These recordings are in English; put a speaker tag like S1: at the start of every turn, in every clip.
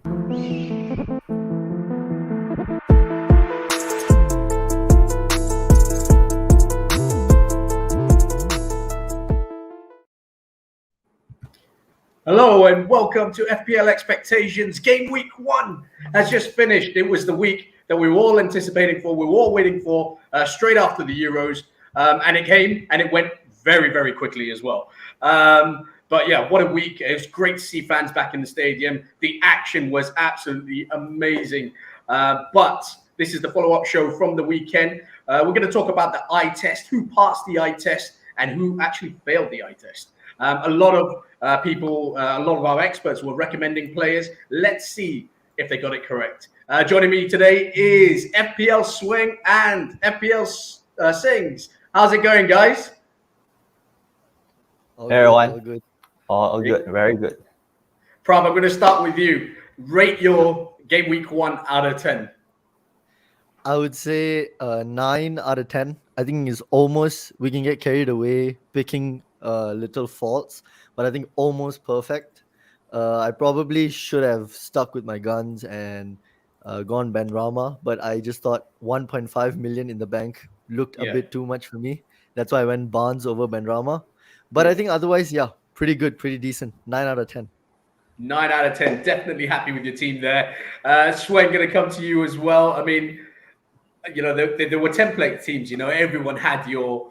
S1: Hello and welcome to FPL Expectations. Game week 1 has just finished. It was the week that we were all anticipating for, we were all waiting for, straight after the Euros. And it came and it went very, very quickly as well. But yeah, what a week. It was great to see fans back in the stadium. The action was absolutely amazing. But this is the follow-up show from the weekend. We're going to talk about the eye test, who passed the eye test and who actually failed the eye test. A lot of people, a lot of our experts were recommending players. Let's see if they got it correct. Joining me today is FPL Swing and FPL Sings. How's it going, guys?
S2: Hey, everyone. All good.
S3: All good. Very good.
S1: Prav, I'm going to start with you. Rate your game week 1 out of 10.
S2: I would say 9 out of 10. I think is almost, we can get carried away picking little faults, but I think almost perfect. I probably should have stuck with my guns and gone Benrahma, but I just thought 1.5 million in the bank looked a bit too much for me. That's why I went Barnes over Benrahma. But I think otherwise, pretty good, pretty decent. 9 out of 10.
S1: 9 out of 10. Definitely happy with your team there. Swen, going to come to you as well. I mean, you know, there were template teams. You know, everyone had your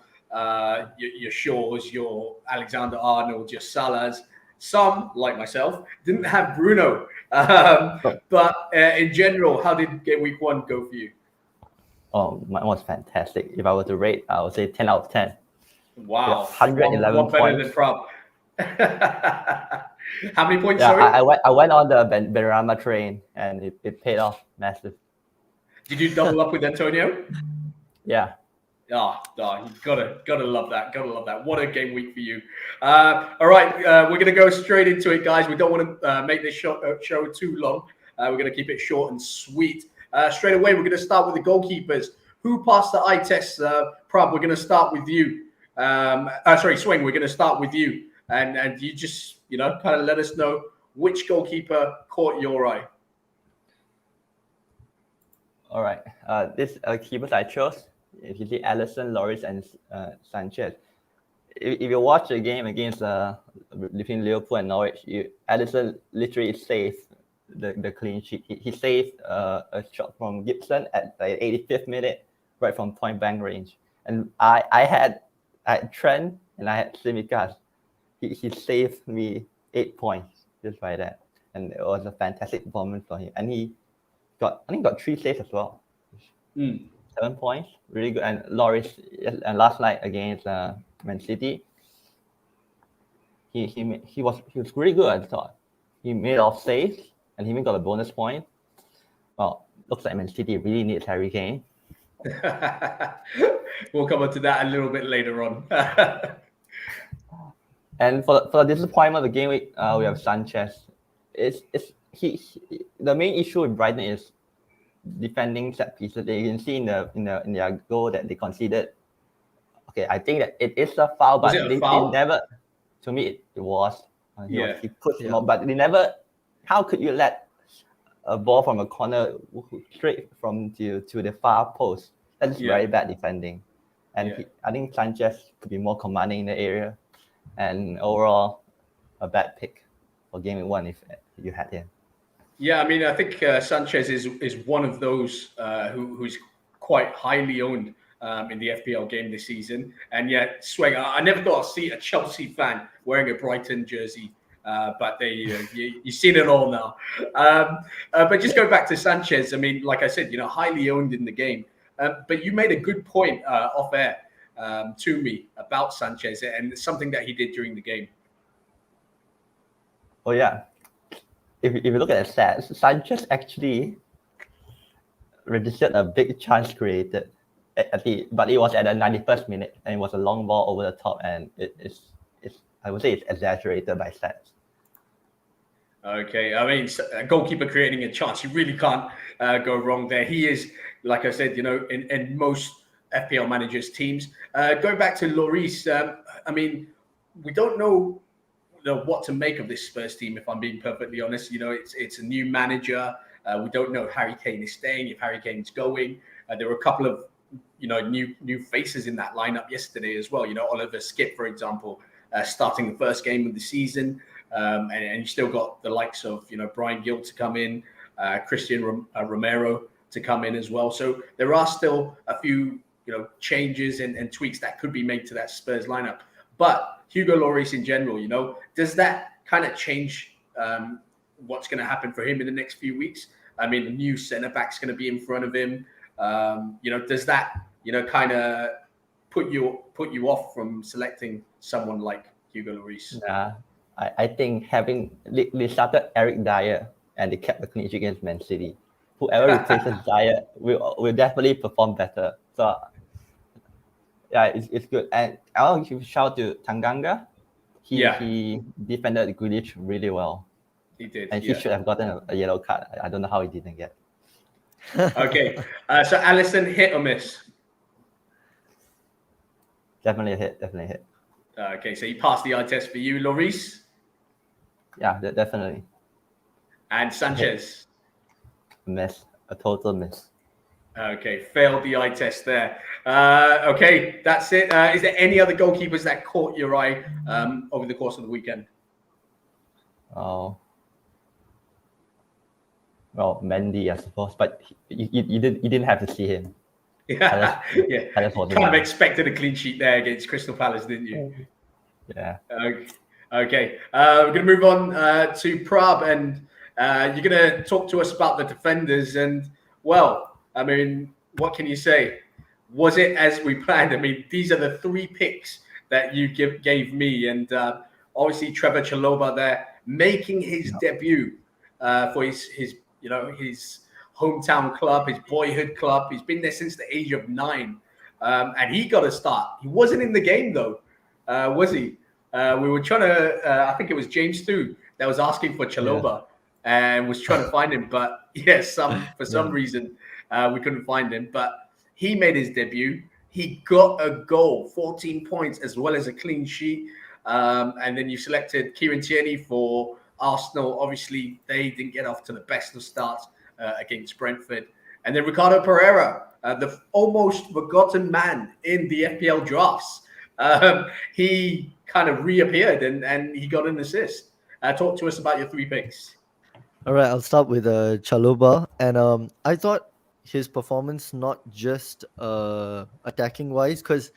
S1: Shaws, your Alexander-Arnold, your Salahs. Some, like myself, didn't have Bruno. But in general, how did game week 1 go for you?
S3: Oh, mine was fantastic. If I were to rate, I would say 10 out of 10.
S1: Wow.
S3: 111
S1: one better
S3: points.
S1: than Prab. How many points,
S3: Yeah,
S1: sorry?
S3: I went on the Benrahma train, and it paid off massive.
S1: Did you double up with Antonio?
S3: Yeah.
S1: Oh, you gotta love that. Gotta love that. What a game week for you. All right, we're gonna go straight into it, guys. We don't want to make this show too long. We're gonna keep it short and sweet. Straight away, we're gonna start with the goalkeepers. Who passed the eye test? Prab, we're gonna start with you. Swing, we're gonna start with you, and you just kind of let us know which goalkeeper caught your eye.
S3: All right. This keepers I chose. If you see Alisson, Lloris, and Sanchez. If you watch the game against between Liverpool and Norwich, Alisson literally saved the clean sheet. He saved a shot from Gibson at the 85th minute, right from point blank range. And I had Trent and I had Tsimikas. He saved me 8 points just by that, and it was a fantastic performance for him. And he got 3 saves as well. 7 points, really good. And Lloris, and last night against Man City, he was really good. I thought he made off saves and he even got a bonus point. Well, looks like Man City really needs Harry Kane.
S1: We'll come on to that a little bit later on.
S3: And for the disappointment of the game week, we have Sanchez. The main issue with Brighton is defending set pieces. You can see in their goal that they conceded. Okay, I think that it is a foul, but they never. To me, it was. He pushed him up, but they never. How could you let a ball from a corner straight to the far post? That's very bad defending. And I think Sanchez could be more commanding in the area. And overall, a bad pick for game 1 if you had him.
S1: Yeah, I mean, I think Sanchez is one of those who's quite highly owned in the FPL game this season. And yet, Swing, I never thought I'd see a Chelsea fan wearing a Brighton jersey. But you've seen it all now. But just go back to Sanchez. I mean, like I said, highly owned in the game. But you made a good point off air to me about Sanchez and something that he did during the game.
S3: Oh, yeah. If you look at the stats, Sanchez actually registered a big chance created, but it was at the 91st minute, and it was a long ball over the top, and it's I would say it's exaggerated by stats.
S1: Okay, I mean, a goalkeeper creating a chance, you really can't go wrong there. He is, like I said, in most FPL managers' teams. Going back to Lloris, I mean, we don't know know what to make of this Spurs team. If I'm being perfectly honest, it's a new manager. We don't know if Harry Kane is staying, if Harry Kane's going. There were a couple of new faces in that lineup yesterday as well. Oliver Skip, for example, starting the first game of the season, and you still got the likes of Brian Gill to come in, Christian Romero to come in as well. So there are still a few changes and tweaks that could be made to that Spurs lineup. But Hugo Lloris in general, does that kind of change what's going to happen for him in the next few weeks? I mean, the new centre back's going to be in front of him. Does that kind of put you off from selecting someone like Hugo Lloris?
S3: Yeah, I think they started Eric Dyer and they kept the clean sheet against Man City. Whoever replaces Dyer will definitely perform better. So yeah, it's good. And I'll give a shout to Tanganga. He defended Grealish really well.
S1: He did.
S3: And he should have gotten a yellow card. I don't know how he didn't get.
S1: Okay. So Alisson, hit or miss?
S3: Definitely a hit.
S1: Okay, so he passed the eye test for you. Lloris?
S3: Yeah, definitely.
S1: And Sanchez?
S3: Miss. A total miss.
S1: Okay, failed the eye test there. Okay, that's it. Is there any other goalkeepers that caught your eye over the course of the weekend?
S3: Oh. Well, Mendy, I suppose, but you didn't have to see him.
S1: Yeah.
S3: Kind
S1: of expected a clean sheet there against Crystal Palace, didn't you?
S3: Yeah.
S1: Okay. We're going to move on to Prab, and you're going to talk to us about the defenders. And, well, I mean, what can you say? Was it as we planned? I mean, these are the 3 picks that you gave me. And obviously, Trevor Chalobah there making his debut for his hometown club, his boyhood club. He's been there since the age of 9. And he got a start. He wasn't in the game, though, was he? We were trying to, I think it was James Thu that was asking for Chalobah and was trying to find him. But for some reason, we couldn't find him. But he made his debut. He got a goal, 14 points, as well as a clean sheet. And then you selected Kieran Tierney for Arsenal. Obviously, they didn't get off to the best of starts against Brentford. And then Ricardo Pereira, the almost forgotten man in the FPL drafts. He kind of reappeared and he got an assist. Talk to us about your 3 picks.
S2: All right, I'll start with Chalobah. And I thought his performance, not just attacking-wise, because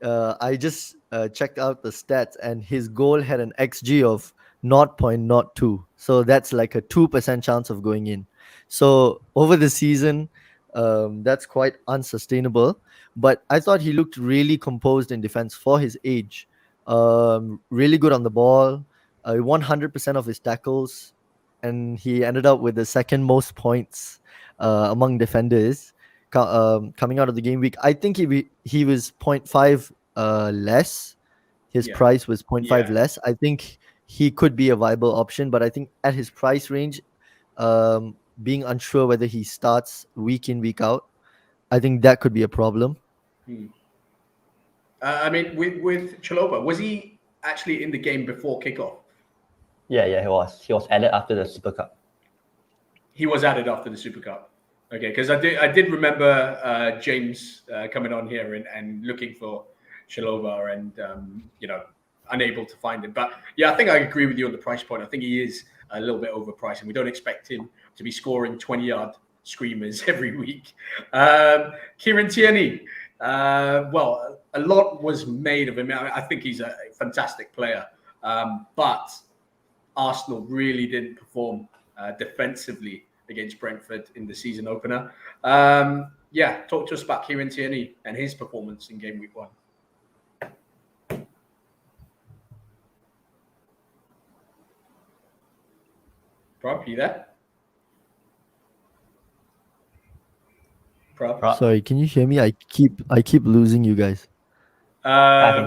S2: I just checked out the stats, and his goal had an XG of 0.02. So that's like a 2% chance of going in. So over the season, that's quite unsustainable. But I thought he looked really composed in defense for his age. Really good on the ball. 100% of his tackles. And he ended up with the second most points among defenders coming out of the game week. I think he was 0.5 less. His price was 0.5 less. I think he could be a viable option, but I think at his price range, being unsure whether he starts week in, week out, I think that could be a problem.
S1: I mean, with Chalobah, was he actually in the game before kickoff?
S3: Yeah, he was. He was added after the Super Cup.
S1: He was added after the Super Cup. Okay, because I did remember James coming on here and looking for Chalobah and unable to find him. But I think I agree with you on the price point. I think he is a little bit overpriced, and we don't expect him to be scoring 20-yard screamers every week. Kieran Tierney, well, a lot was made of him. I think he's a fantastic player, but Arsenal really didn't perform defensively against Brentford in the season opener. Talk to us about Kieran Tierney and his performance in game week 1. Prab, you there? Prab?
S2: Sorry, can you hear me? I keep losing you guys.
S1: I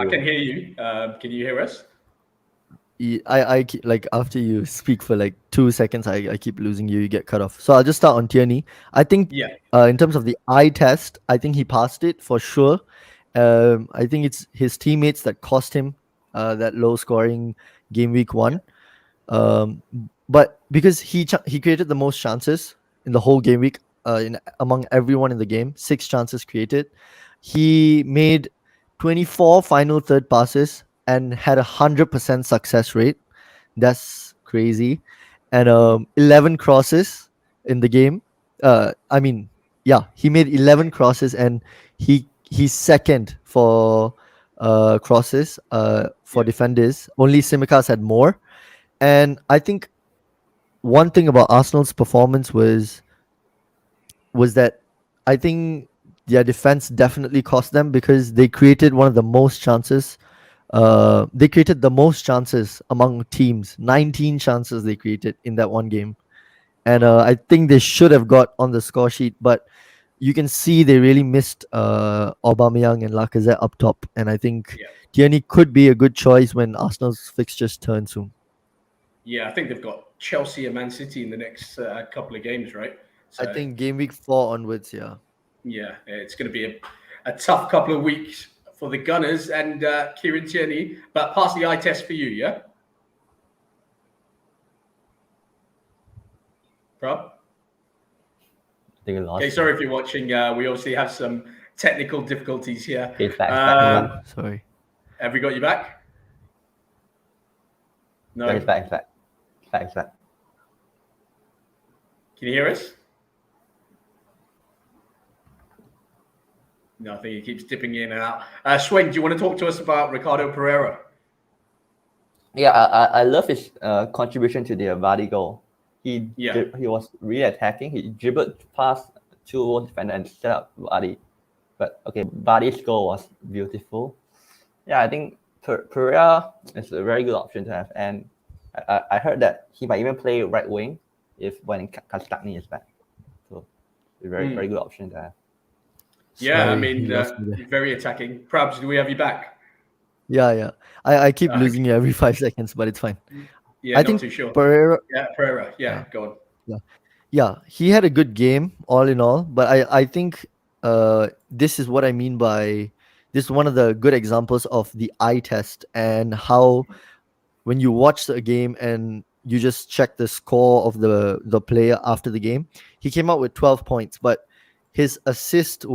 S1: can hear you. Can you hear us?
S2: I keep, like, after you speak for like 2 seconds, I keep losing you. You get cut off. So I'll just start on Tierney. I think in terms of the eye test, I think he passed it for sure. I think it's his teammates that cost him that low scoring game week 1. But because he created the most chances in the whole game week, among everyone in the game, 6 chances created. He made 24 final third passes and had 100% success rate. That's crazy. And 11 crosses in the game. He made 11 crosses, and he's second for crosses for defenders. Only Simicast had more. And I think one thing about Arsenal's performance was that I think their defense definitely cost them, because they created one of the most chances. They created the most chances among teams. 19 chances they created in that one game. And I think they should have got on the score sheet, but you can see they really missed Aubameyang and Lacazette up top. And I think Tierney could be a good choice when Arsenal's fixtures turn soon.
S1: Yeah, I think they've got Chelsea and Man City in the next couple of games, right? So,
S2: I think game week 4 onwards,
S1: yeah, it's going to be a tough couple of weeks for the Gunners and Kieran Tierney. But pass the eye test for you, yeah? Bro? Okay, sorry if you're watching. We obviously have some technical difficulties here.
S2: Sorry.
S1: Have we got you back? No.
S3: He's back. Can
S1: you hear us? No, I think he keeps dipping in and out. Swing, do you want to talk to us about Ricardo Pereira?
S3: Yeah, I love his contribution to the Vardy goal. He was really attacking. He dribbled past 2 defenders and set up Vardy. But okay, Vardy's goal was beautiful. Yeah, I think Pereira is a very good option to have. And I heard that he might even play right wing when Kastani is back. So a very good option to have.
S1: Yeah, very attacking. Prabs, do we have you back?
S2: Yeah. I keep losing you every 5 seconds, but it's fine.
S1: Yeah,
S2: I
S1: not
S2: think
S1: too sure.
S2: Pereira.
S1: Pereira. Yeah, go on.
S2: Yeah, he had a good game all in all, but I think this is what I mean by this is one of the good examples of the eye test, and how when you watch the game and you just check the score of the player after the game, he came out with 12 points, but his expected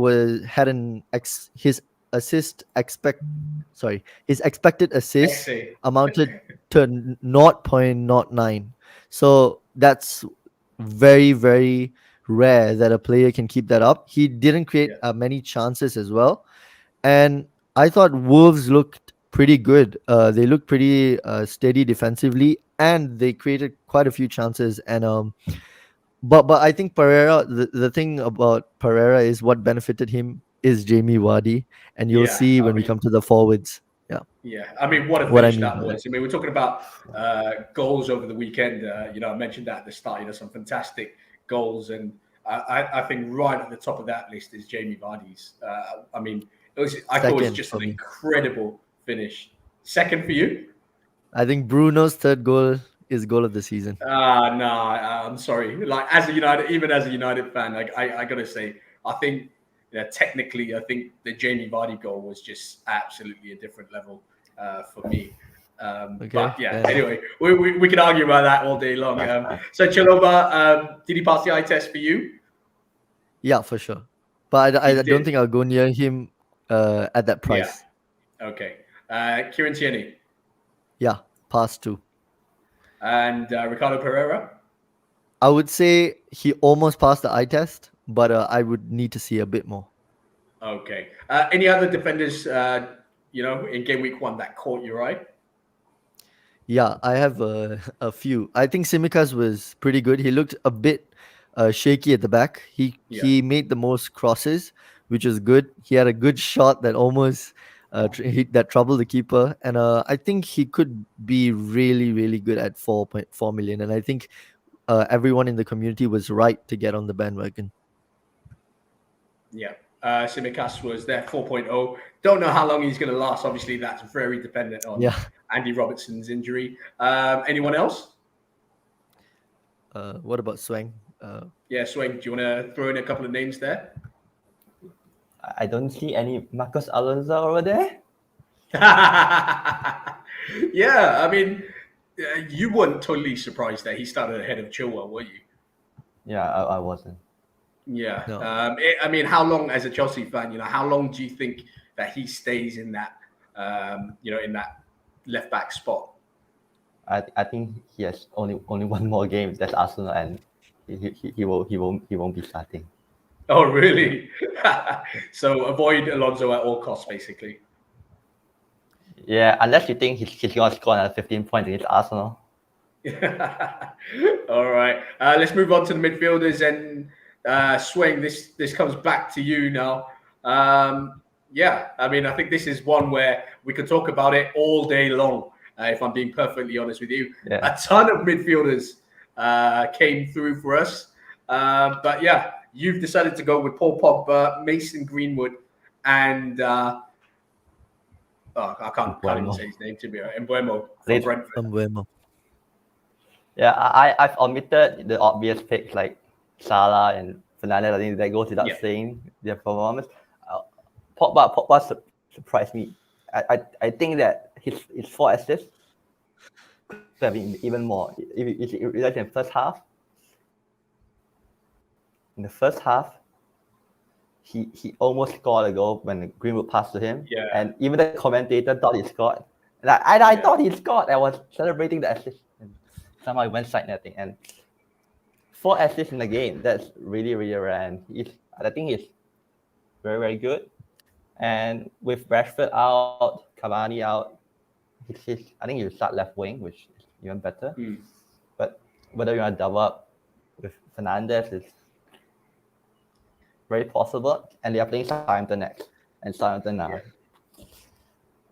S2: assist amounted to 0.09. So that's very, very rare that a player can keep that up. He didn't create many chances as well. And I thought Wolves looked pretty good. They looked pretty steady defensively, and they created quite a few chances. And but I think Pereira, the thing about Pereira is what benefited him is Jamie Vardy, and you'll see when we come to the forwards.
S1: Yeah, I mean, what a finish that was. I mean, we're talking about goals over the weekend. I mentioned that at the start. Some fantastic goals, and I think right at the top of that list is Jamie Vardy's. I thought it was just an incredible finish. Second for you?
S2: I think Bruno's third goal is goal of the season.
S1: No, I'm sorry. Like even as a United fan, like I gotta say, I think technically, I think the Jamie Vardy goal was just absolutely a different level for me. But anyway, we can argue about that all day long. So Chalobah, did he pass the eye test for you?
S2: Yeah, for sure. But I don't think I'll go near him at that price.
S1: Yeah. Okay. Kieran Tierney.
S2: Yeah, pass too.
S1: And Ricardo Pereira?
S2: I would say he almost passed the eye test, but I would need to see a bit more.
S1: Okay. Any other defenders, in game week 1 that caught your eye?
S2: Yeah, I have a few. I think Simicast was pretty good. He looked a bit shaky at the back. He made the most crosses, which was good. He had a good shot that almost that troubled the keeper. And I think he could be really, really good at 4.4 million. And I think everyone in the community was right to get on the bandwagon.
S1: Yeah. Simicast was there 4.0. Don't know how long he's going to last. Obviously, that's very dependent on Andy Robertson's injury. Anyone else?
S2: What about Swang?
S1: Swang. Do you want to throw in a couple of names there?
S3: I don't see any Marcos Alonso over there.
S1: Yeah, I mean, You weren't totally surprised that he started ahead of Chilwell, were you?
S3: Yeah, I wasn't.
S1: Yeah.
S2: No.
S1: I mean, how long, as a Chelsea fan, how long do you think that he stays in that, in that left back spot?
S3: I think he has only one more game. That's Arsenal, and he won't be starting.
S1: Oh, really? So avoid Alonso at all costs, basically.
S3: Yeah, unless you think he's gonna score another 15 points against Arsenal.
S1: All right. Let's move on to the midfielders and Swing. This comes back to you now. Yeah, I mean, I think this is one where we could talk about it all day long. If I'm being perfectly honest with you,
S3: Yeah.
S1: a ton of midfielders came through for us. But yeah, you've decided to go with Paul Pogba, Mason Greenwood, and I can't even say his name, to be honest. Mbeumo from Brentford.
S2: Mbeumo.
S3: Yeah, I've omitted the obvious picks like Salah and Fernandes. I think that goes without saying their performance. Pogba surprised me. I think that his 4 assists could have been even more. If you realize in the first half, he almost scored a goal when Greenwood passed to him.
S1: Yeah.
S3: And even the commentator thought he scored. And I thought he scored. I was celebrating the assist. And somehow he went side netting. And 4 assists in the game, that's really, really rare. And I think he's very, very good. And with Rashford out, Cavani out, I think he'll start left wing, which is even better. But whether you want to double up with Fernandes is very possible. And they are playing Southampton next. And Southampton are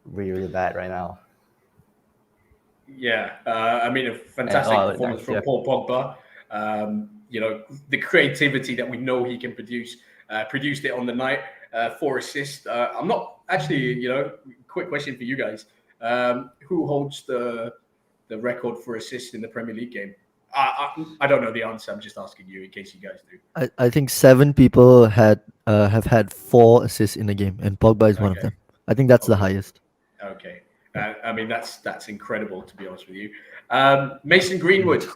S3: really, really bad right now.
S1: Yeah, I mean, a fantastic performance from Paul Pogba. The creativity that we know he can produce, produced it on the night. 4 assists. I'm not actually, quick question for you guys. Who holds the record for assists in the Premier League game? I don't know the answer. I'm just asking you in case you guys do.
S2: I think 7 people have had 4 assists in a game, and Pogba is one of them. I think that's the highest.
S1: Okay. I mean, that's incredible, to be honest with you. Mason Greenwood.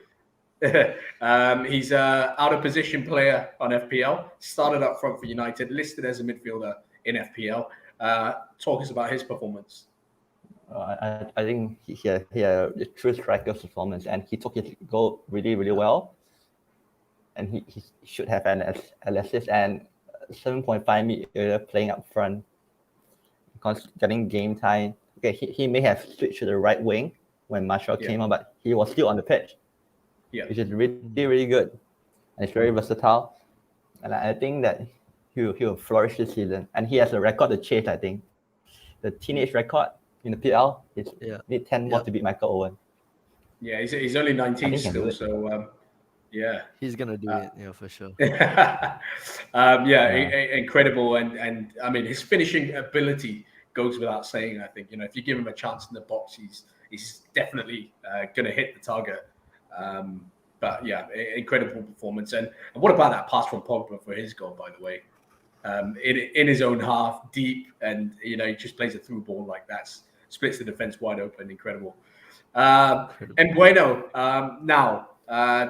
S1: He's an out-of-position player on FPL. Started up front for United, listed as a midfielder in FPL. Talk us about his performance.
S3: I think he had a true striker's performance, and he took his goal really, really well. And he should have an assist and 7.5 million playing up front, because getting game time. Okay, he may have switched to the right wing when Marshall came on, but he was still on the pitch, which is really, really good. And it's very versatile. And I think that he will flourish this season. And he has a record to chase, I think. The teenage record in the PL is need 10 more to beat Michael Owen.
S1: Yeah, he's only 19 still, so
S2: he's gonna do it, for sure.
S1: Incredible, and I mean, his finishing ability goes without saying. I think if you give him a chance in the box, he's definitely gonna hit the target. But yeah, incredible performance. And what about that pass from Pogba for his goal, by the way? In his own half, deep, and he just plays a through ball like that, splits the defense wide open. Incredible. And Bueno, now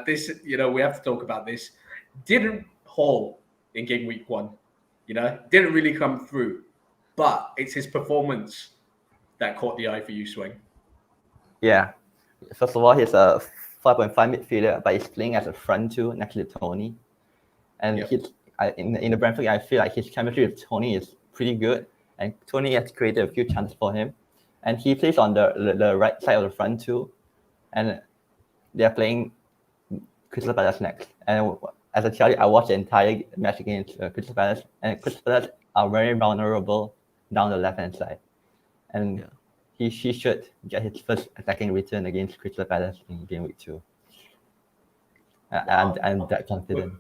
S1: this, we have to talk about this. Didn't haul in game week 1, didn't really come through, but it's his performance that caught the eye for you, Swing.
S3: Yeah, first of all, he's a 5.5 midfielder, but he's playing as a front 2 next to Tony, and in the Brentford, I feel like his chemistry with Tony is pretty good, and Tony has created a few chances for him, and he plays on the right side of the front 2, and they're playing Crystal Palace next. And as I tell you, I watched the entire match against Crystal Palace, and Crystal Palace are very vulnerable down the left-hand side, and he should get his first attacking return against Crystal Palace in game week 2. I'm that confident.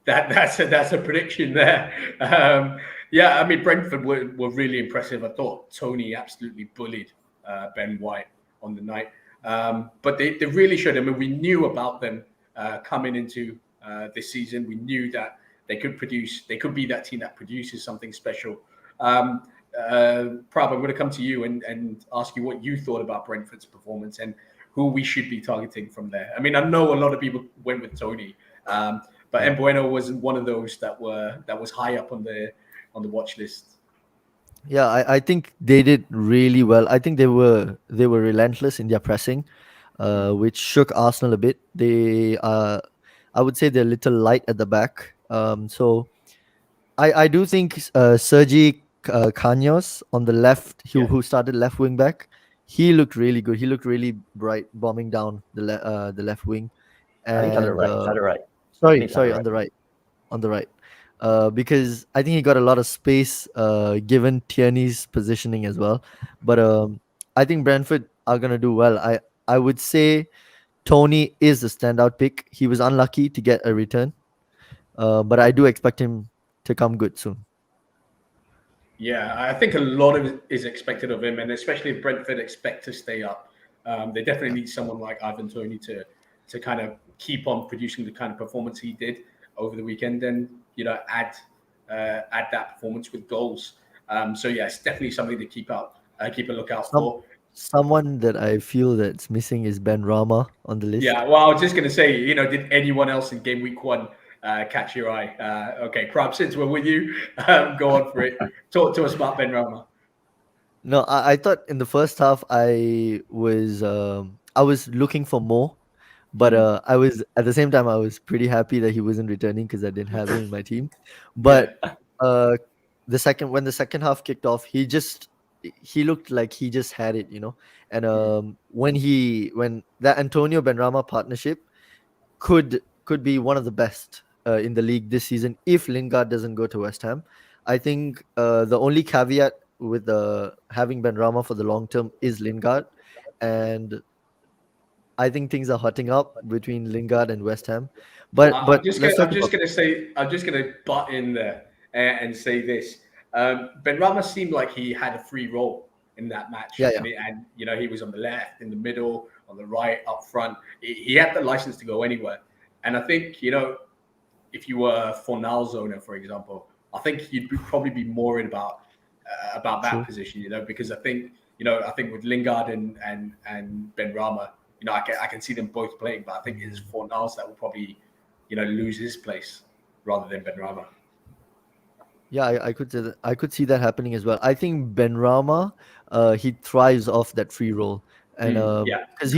S1: That's a prediction there. I mean, Brentford were really impressive. I thought Tony absolutely bullied Ben White on the night. But they really showed. I mean, we knew about them coming into this season. We knew that they could produce. They could be that team that produces something special. Prab, I'm going to come to you and ask you what you thought about Brentford's performance and who we should be targeting from there. I mean, I know a lot of people went with Tony, but Mbueno wasn't one of those that was high up on the watch list.
S2: Yeah, I think they did really well. I think they were relentless in their pressing, which shook Arsenal a bit. They I would say they're a little light at the back. So I do think Sergi Canos on the left, who started left wing back, he looked really good. He looked really bright, bombing down the left wing.
S3: I think it's on the
S2: And
S3: right. It's on the right.
S2: sorry, on the right, on the right. Because I think he got a lot of space given Tierney's positioning as well. But I think Brentford are gonna do well. I would say Tony is the standout pick. He was unlucky to get a return, but I do expect him to come good soon.
S1: Yeah, I think a lot of it is expected of him, and especially if Brentford expect to stay up, they definitely need someone like Ivan Toney to kind of keep on producing the kind of performance he did over the weekend, and add that performance with goals. So yeah, it's definitely something to keep a lookout for.
S2: Someone that I feel that's missing is Ben Rama on the list.
S1: Yeah, well, I was just going to say, did anyone else in game week 1 catch your eye? Okay, Krab, since we're with you, go on for it. Talk to us about Ben Rama.
S2: No, I thought in the first half I was looking for more, but I was at the same time I was pretty happy that he wasn't returning because I didn't have him in my team. But when the second half kicked off, he looked like he just had it, And when that Antonio Benrahma partnership could be one of the best in the league this season if Lingard doesn't go to West Ham. I think the only caveat with having Benrahma for the long term is Lingard, and I think things are hotting up between Lingard and West Ham. But
S1: I'm just
S2: let's talk
S1: going to butt in there and say this. Ben Rama seemed like he had a free role in that match.
S2: Yeah.
S1: And he was on the left, in the middle, on the right, up front. He had the license to go anywhere. And I think, if you were Fornal's owner, for example, I think you'd probably be more worried about that position, because I think with Lingard and Ben Rama, I can see them both playing, but I think it's Fornals that will probably, lose his place rather than Ben Rama.
S2: Yeah, I could see that happening as well. I think Benrahma, he thrives off that free role, and because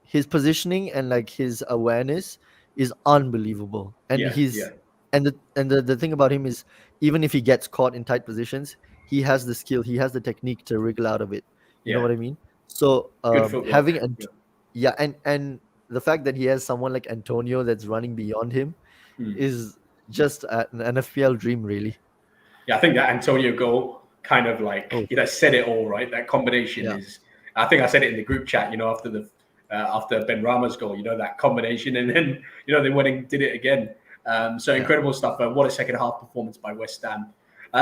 S2: his positioning and like his awareness is unbelievable, and the thing about him is even if he gets caught in tight positions, he has the skill, he has the technique to wriggle out of it. You know what I mean? So having and the fact that he has someone like Antonio that's running beyond him is just an FPL dream, really.
S1: Yeah, I think that Antonio goal kind of like said it all, right? That combination is. I think I said it in the group chat. After Ben Rama's goal, that combination, and then they went and did it again. Incredible stuff. What a second half performance by West Ham.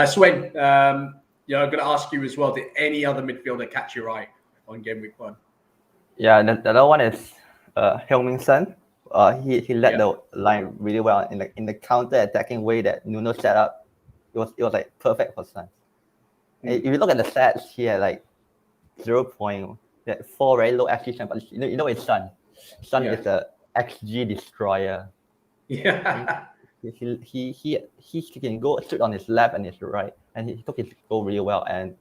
S1: Swen, I'm going to ask you as well. Did any other midfielder catch your eye on game week 1?
S3: Yeah, the other one is Heung-min Son. He led the line really well in the counter attacking way that Nuno set up. It was like perfect for Son. If you look at the stats, he had like 0.4 very low XG, but it's Son. Son is the XG destroyer.
S1: Yeah.
S3: He can go straight on his left and his right, and he took his goal really well. And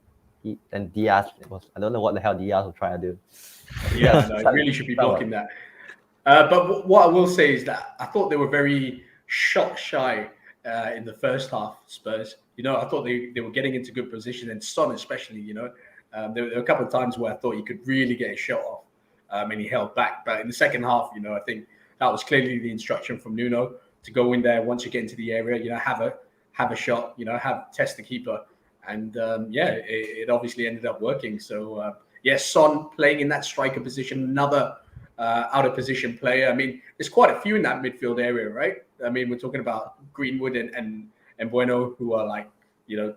S3: Diaz I don't know what the hell Diaz was trying to do.
S1: Yeah, no, he really should be blocking that. But what I will say is that I thought they were very shot shy in the first half, Spurs. I thought they were getting into good position, and Son especially, there were a couple of times where I thought he could really get a shot off, and he held back. But in the second half, I think that was clearly the instruction from Nuno to go in there once you get into the area, have a shot, test the keeper. And it obviously ended up working. So, Son playing in that striker position, another out of position player. I mean, there's quite a few in that midfield area, right? I mean, we're talking about Greenwood and Mbueno, who are like,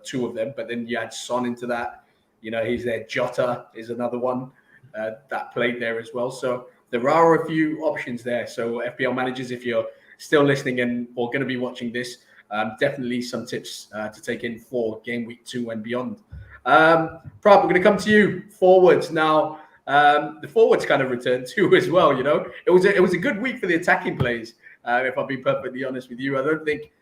S1: two of them. But then you add Son into that. He's there. Jota is another one that played there as well. So there are a few options there. So FPL managers, if you're still listening or going to be watching this, definitely some tips to take in for game week 2 and beyond. Prab, we're going to come to you forwards now. The forwards kind of returned too as well. It was a good week for the attacking players. If I'll be perfectly honest with you, I don't think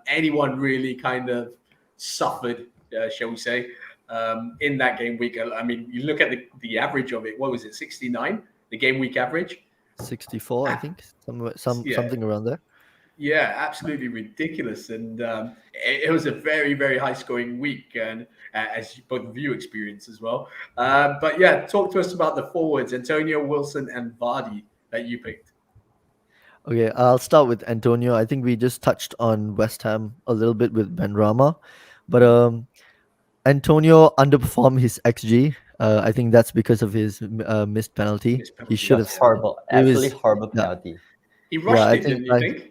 S1: anyone really kind of suffered, shall we say, in that game week. I mean, you look at the average of it. What was it, 69? The game week average.
S2: 64, I think,
S1: Yeah.
S2: something around there.
S1: Yeah, absolutely ridiculous, and it was a very, very high-scoring week, and as both of you experienced as well. But yeah, talk to us about the forwards, Antonio, Wilson, and Vardy that you picked.
S2: Okay, I'll start with Antonio. I think we just touched on West Ham a little bit with Benrahma, but Antonio underperformed his XG. I think that's because of his missed penalty.
S1: Missed penalty,
S2: He should
S3: It was
S2: have.
S3: horrible.
S2: It was-
S3: Absolutely horrible
S2: yeah.
S3: penalty.
S1: He rushed
S2: I
S1: it,
S2: think
S1: didn't you think?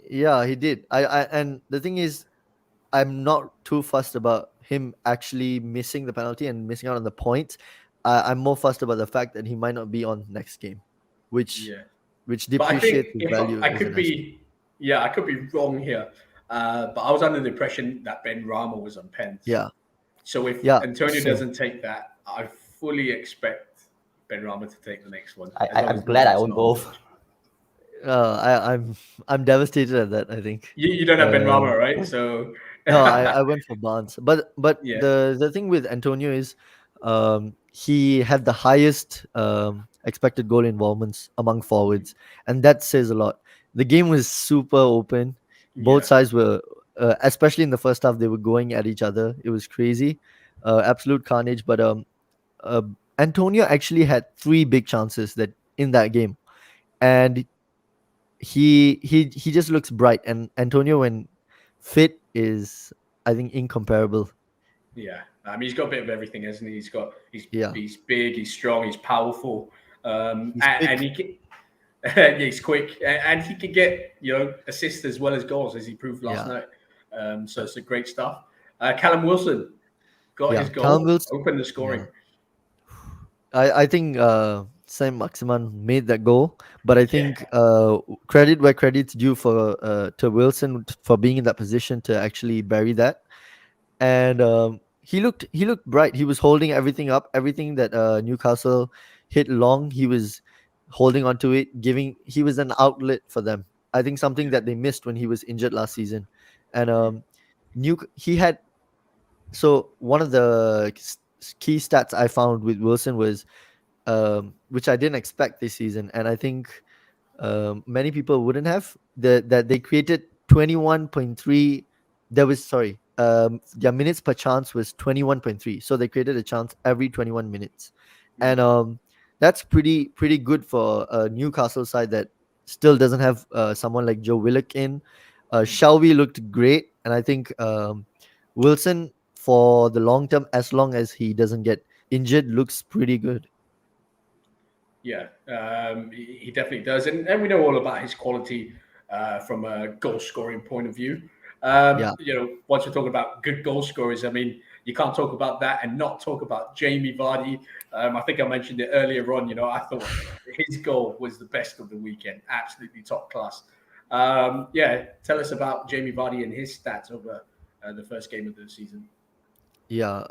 S2: Yeah, he did. And the thing is, I'm not too fussed about him actually missing the penalty and missing out on the points. I'm more fussed about the fact that he might not be on next game, which
S1: Yeah.
S2: which
S1: But I
S2: depreciates
S1: think
S2: his value.
S1: I
S2: as
S1: could
S2: an
S1: be, yeah, I could be wrong here. But I was under the impression that Benrahma was on pens.
S2: Yeah,
S1: So if
S2: yeah.
S1: Antonio
S2: same.
S1: doesn't take that, I fully expect Benrahma to take the next one.
S3: I'm glad I own both.
S2: I'm devastated at that. I think.
S1: You don't have Benrahma, right? So
S2: No, I went for Barnes, but
S1: Yeah.
S2: the thing with Antonio is, he had the highest expected goal involvements among forwards, and that says a lot. The game was super open. Both
S1: Yeah.
S2: sides were, especially in the first half, they were going at each other. It was crazy, absolute carnage. But Antonio actually had 3 big chances that in that game, and he just looks bright. And Antonio, when fit, is, I think, incomparable.
S1: Yeah, I mean, he's got a bit of everything, hasn't he?
S2: Yeah.
S1: He's big, he's strong, he's powerful,
S2: He's
S1: and
S2: quick.
S1: he can, yeah, he's quick, and he can get assists as well as goals, as he proved last
S2: Yeah.
S1: night. So it's a great stuff. Callum Wilson got
S2: Yeah,
S1: his goal,
S2: Callum Wilson.
S1: opened the scoring.
S2: I think Sam Maximan made that goal, but I think credit where credit's due for to Wilson for being in that position to actually bury that. And he looked bright. He was holding everything up, everything that Newcastle hit long. He was holding onto it, he was an outlet for them. I think something that they missed when he was injured last season. And he had, so one of the key stats I found with Wilson was, which I didn't expect this season, and I think many people wouldn't have, that they created 21.3. Their minutes per chance was 21.3, so they created a chance every 21 minutes. And that's pretty good for a Newcastle side that still doesn't have someone like Joe Willock in. Shelby looked great, and I think Wilson, for the long term, as long as he doesn't get injured, looks pretty good.
S1: Yeah, he definitely does, and we know all about his quality from a goal scoring point of view. Once we're talking about good goal scorers, I mean, you can't talk about that and not talk about Jamie Vardy. I think I mentioned it earlier on. I thought his goal was the best of the weekend, absolutely top class. Tell us about Jamie Vardy and his stats over the first game of the season.
S2: Yeah,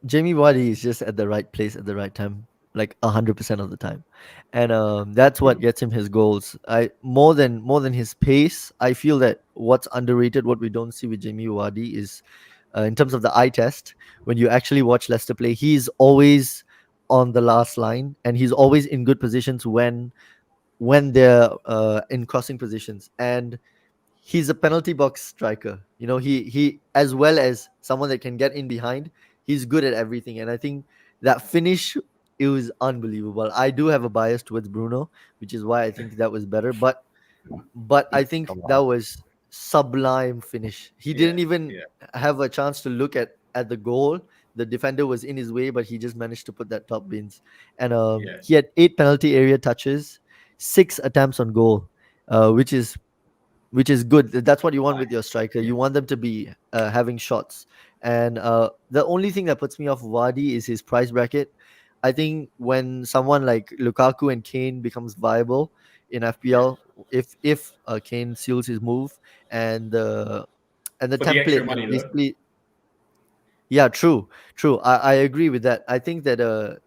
S2: Jamie Vardy is just at the right place at the right time, like 100% of the time, and that's what gets him his goals. More than his pace, I feel that what's underrated, what we don't see with Jamie Vardy, is in terms of the eye test. When you actually watch Leicester play, he's always on the last line, and he's always in good positions when they're in crossing positions, and he's a penalty box striker. He as well as someone that can get in behind. He's good at everything, and I think that finish, it was unbelievable. I do have a bias towards Bruno, which is why I think that was better. But I think
S3: Come
S2: that
S3: on.
S2: was sublime finish. He didn't even have a chance to look at the goal. The defender was in his way, but he just managed to put that top bins. And he had 8 penalty area touches, 6 attempts on goal, which is good. That's what you want with your striker. You want them to be having shots. And the only thing that puts me off Vardy is his price bracket. I think when someone like Lukaku and Kane becomes viable in FPL, if Kane seals his move, and the
S1: For the
S2: template
S1: extra
S2: that
S1: money,
S2: basically, yeah, true. I agree with that. I think that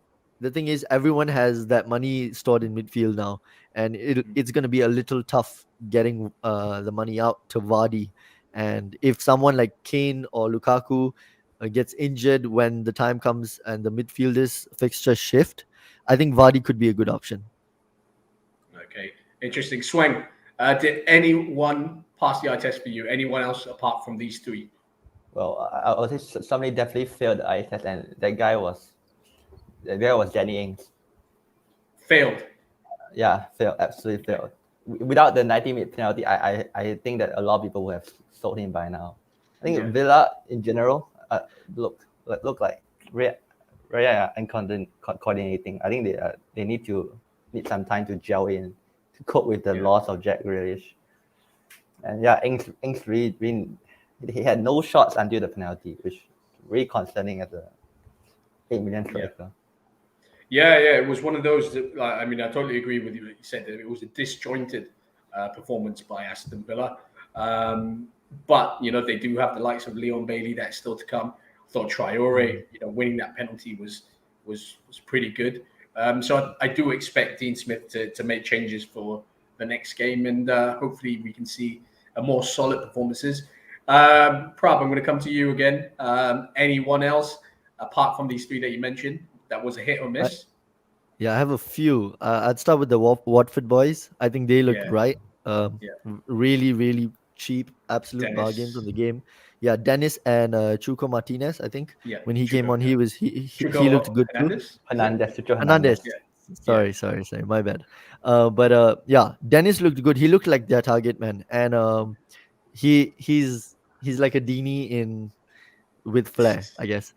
S2: the thing is, everyone has that money stored in midfield now, and it's going to be a little tough getting the money out to Vardy. And if someone like Kane or Lukaku gets injured when the time comes and the midfielders fixture shift, I think Vardy could be a good option.
S1: Okay, interesting. Swang, did anyone pass the eye test for you? Anyone else apart from these three?
S3: Well, I would say somebody definitely failed the eye test, and that guy was Danny Ings.
S1: Failed.
S3: Yeah, failed, absolutely failed. Without the 90-minute penalty, I think that a lot of people would have sold him by now. I think Villa in general look like very uncoordinating. I think they need some time to gel in to cope with the loss of Jack Grealish. And yeah, Ings really he had no shots until the penalty, which is really concerning as a 8 million striker.
S1: Yeah, it was one of those that, I mean, I totally agree with you. You said that it was a disjointed performance by Aston Villa. But, they do have the likes of Leon Bailey that's still to come. I thought Traore, winning that penalty was pretty good. So I do expect Dean Smith to make changes for the next game, and hopefully we can see a more solid performances. Prab, I'm going to come to you again. Anyone else apart from these three that you mentioned that was a hit or miss?
S2: Yeah, I have a few. I'd start with the Watford boys. I think they looked right. Really, really cheap, absolute bargains on the game. Yeah, Dennis and Chuko Martinez. I think when he came on, he looked good too. Hernandez. Sorry, my bad. But Dennis looked good. He looked like their target man, and he's like a Dini with flair, I guess.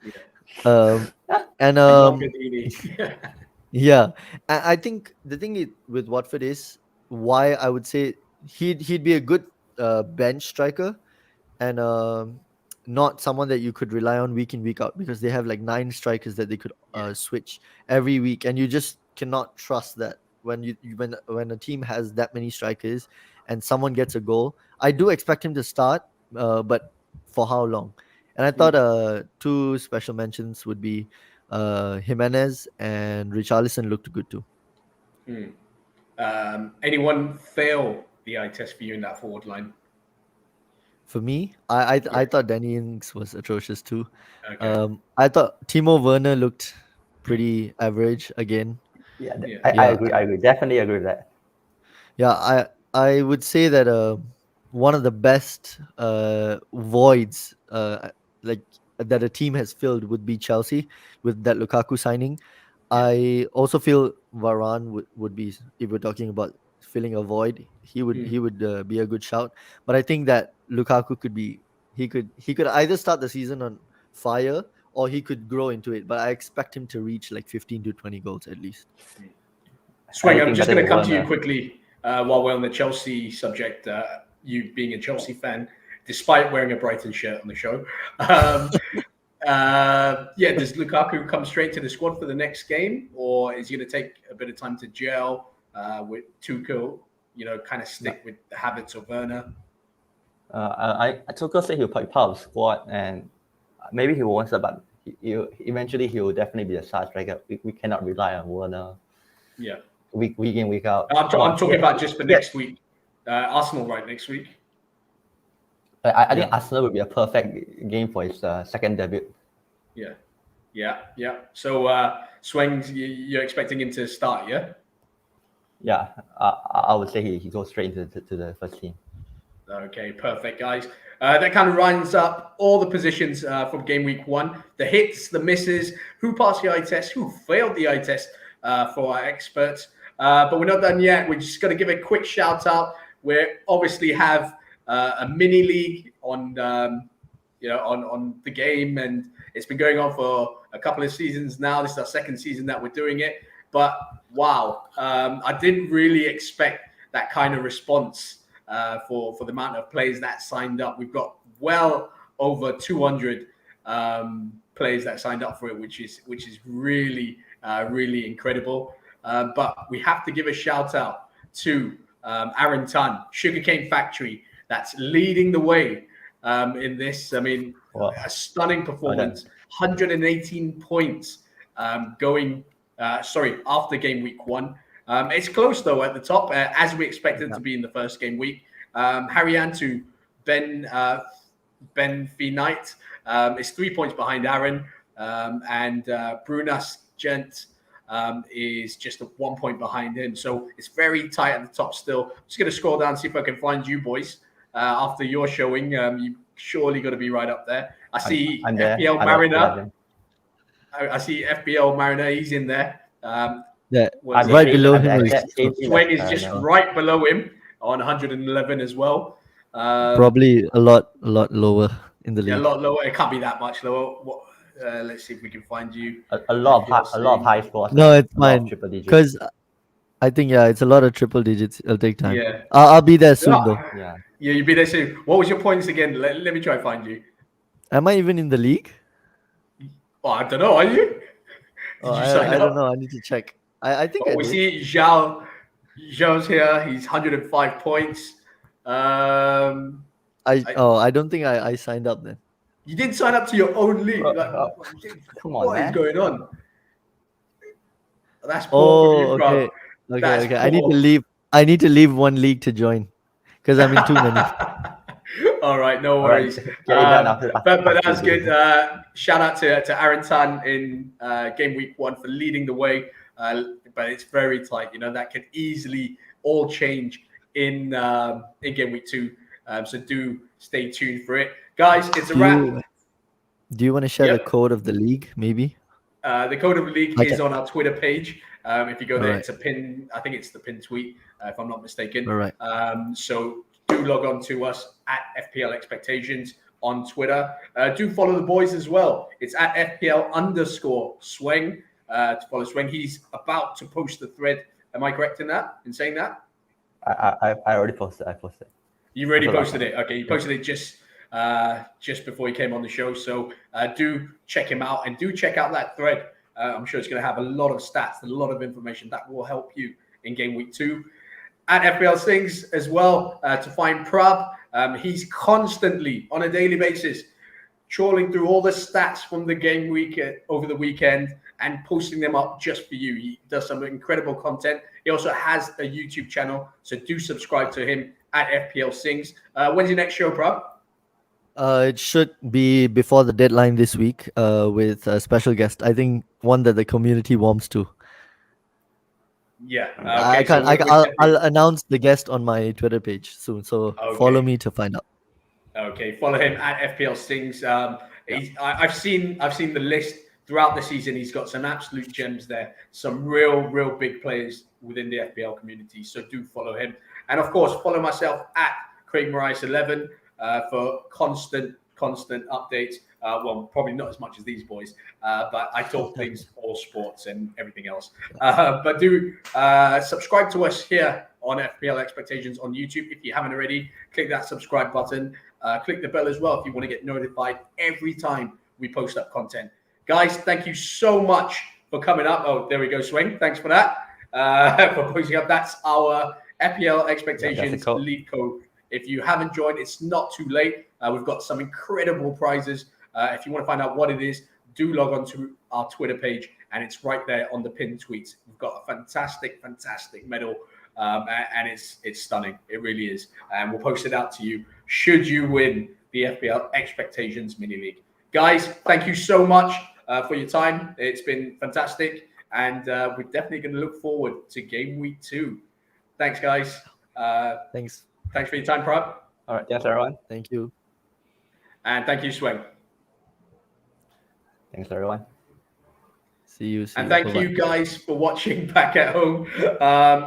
S2: Yeah, I think the thing with Watford is why I would say he'd be a good bench striker, and not someone that you could rely on week in week out, because they have like 9 strikers that they could switch every week, and you just cannot trust that when a team has that many strikers and someone gets a goal. I do expect him to start, but for how long? And I thought 2 special mentions would be Jimenez and Richarlison looked good too.
S1: Anyone fail the eye test for you in that forward line?
S2: For me, I thought Danny Ings was atrocious too.
S1: Okay.
S2: I thought Timo Werner looked pretty average again.
S3: I agree. Definitely agree with that.
S2: Yeah, I would say that one of the best voids like that a team has filled would be Chelsea with that Lukaku signing. I also feel Varane would be, if we're talking about filling a void, he would be a good shout. But I think that Lukaku he could either start the season on fire or he could grow into it. But I expect him to reach like 15 to 20 goals at least.
S1: Swing, I'm just going to come to you quickly while we're on the Chelsea subject. You being a Chelsea fan, despite wearing a Brighton shirt on the show. Does Lukaku come straight to the squad for the next game, or is he going to take a bit of time to gel with Tuchel, kind of stick with the habits of Werner?
S3: Tuchel said he'll be part of the squad, and maybe he won't, but eventually he will definitely be a star striker. We cannot rely on Werner.
S1: Yeah.
S3: Week in, week out.
S1: I'm talking about just for next week. Arsenal, right, next week?
S3: I think Arsenal would be a perfect game for his second debut.
S1: Yeah. So, Swings, you're expecting him to start, yeah?
S3: Yeah, I would say he goes straight into the first team.
S1: Okay, perfect, guys. That kind of rounds up all the positions from game week 1. The hits, the misses, who passed the eye test, who failed the eye test for our experts. But we're not done yet. We're just going to give a quick shout out. We obviously have a mini league on the game, and it's been going on for a couple of seasons now. This is our second season that we're doing it. But wow, I didn't really expect that kind of response for the amount of players that signed up. We've got well over 200 players that signed up for it, which is really really incredible. But we have to give a shout out to Aaron Tan, Sugarcane Factory, that's leading the way in this. I mean, a stunning performance, 118 points, going after game week 1. It's close though at the top, as we expected to be in the first game week. Harian to Ben Fee Knight is 3 points behind Aaron, and Brunas Gent is just 1 point behind him. So it's very tight at the top still. I'm just going to scroll down, see if I can find you boys. After your showing, you surely got to be right up there. I see FPL Mariner. I see FPL Mariner. He's in there.
S2: Right below him.
S1: Swing is just right below him on 111 as well.
S2: Probably a lot lower in the league.
S1: Yeah, a lot lower. It can't be that much lower. Let's see if we can find you.
S3: A lot of high scores.
S2: No, it's fine. Because I think it's a lot of triple digits. It'll take time.
S1: Yeah,
S2: I'll be there soon though.
S3: Yeah,
S1: you'll be there soon. What was your points again? Let me try and find you.
S2: Am I even in the league?
S1: Oh, I don't know. Are you?
S2: I don't know. I need to check. I think
S1: we see Zhao's here. He's 105 points.
S2: I don't think I signed up then.
S1: You didn't sign up to your own league.
S3: Come on,
S1: what
S3: man.
S1: is going on? That's poor for you,
S2: okay.
S1: bro.
S2: Okay. I need to leave one league to join because I'm in too many.
S1: All right, no worries. But that's good. Shout out to Aaron Tan in game week 1 for leading the way. But it's very tight. That could easily all change in game week 2. So do stay tuned for it, guys. It's a wrap.
S2: Do you want to share the code of the league, maybe?
S1: The code of the league is on our Twitter page. If you go there, it's a pin. I think it's the pin tweet, if I'm not mistaken.
S2: All right.
S1: So do log on to us at FPL Expectations on Twitter. Do follow the boys as well. It's at FPL_Swing. To follow Swing. He's about to post the thread. Am I correct in saying that?
S3: I already posted. I posted.
S1: You already posted it. Okay, you posted it just before he came on the show. So do check him out and do check out that thread. I'm sure it's going to have a lot of stats, a lot of information that will help you in game week 2. At FPL Stings as well to find Prab. He's constantly on a daily basis trawling through all the stats from the game week over the weekend and posting them up just for you. He does some incredible content. He also has a YouTube channel, so do subscribe to him at FPL Sings. When's your next show, Prab?
S2: It should be before the deadline this week with a special guest. I think one that the community warms to.
S1: Yeah.
S2: I'll announce the guest on my Twitter page soon, so follow me to find out.
S1: Okay, follow him at FPL Stings. I've seen the list throughout the season. He's got some absolute gems there, some real big players within the FPL community. So do follow him, and of course follow myself at Craig Morais 11 for constant updates. Well, probably not as much as these boys, but I talk things all sports and everything else. But do subscribe to us here on FPL Expectations on YouTube if you haven't already. Click that subscribe button. Click the bell as well if you want to get notified every time we post up content. Guys, thank you so much for coming up. Oh, there we go, Swing. Thanks for that. For posting up. That's our FPL Expectations league code. If you haven't joined, it's not too late. We've got some incredible prizes. If you want to find out what it is, do log on to our Twitter page, and it's right there on the pinned tweets. We've got a fantastic medal, and it's stunning. It really is. And we'll post it out to you should you win the FPL Expectations Mini League. Guys, thank you so much for your time. It's been fantastic, and we're definitely going to look forward to game week 2. Thanks, guys.
S2: Thanks
S1: for your time, Prab.
S3: All right, yes, everyone.
S2: Thank you.
S1: And thank you, Swing.
S3: Thanks, everyone.
S2: See you.
S1: And thank you guys for watching back at home.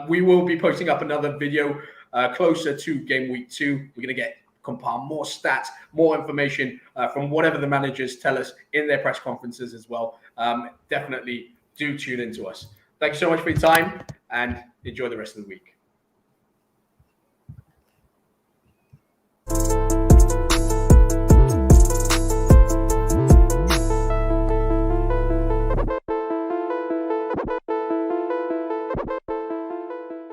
S1: We will be posting up another video closer to game week 2. We're going to compile more stats, more information from whatever the managers tell us in their press conferences as well. Definitely do tune into us. Thank you so much for your time and enjoy the rest of the week.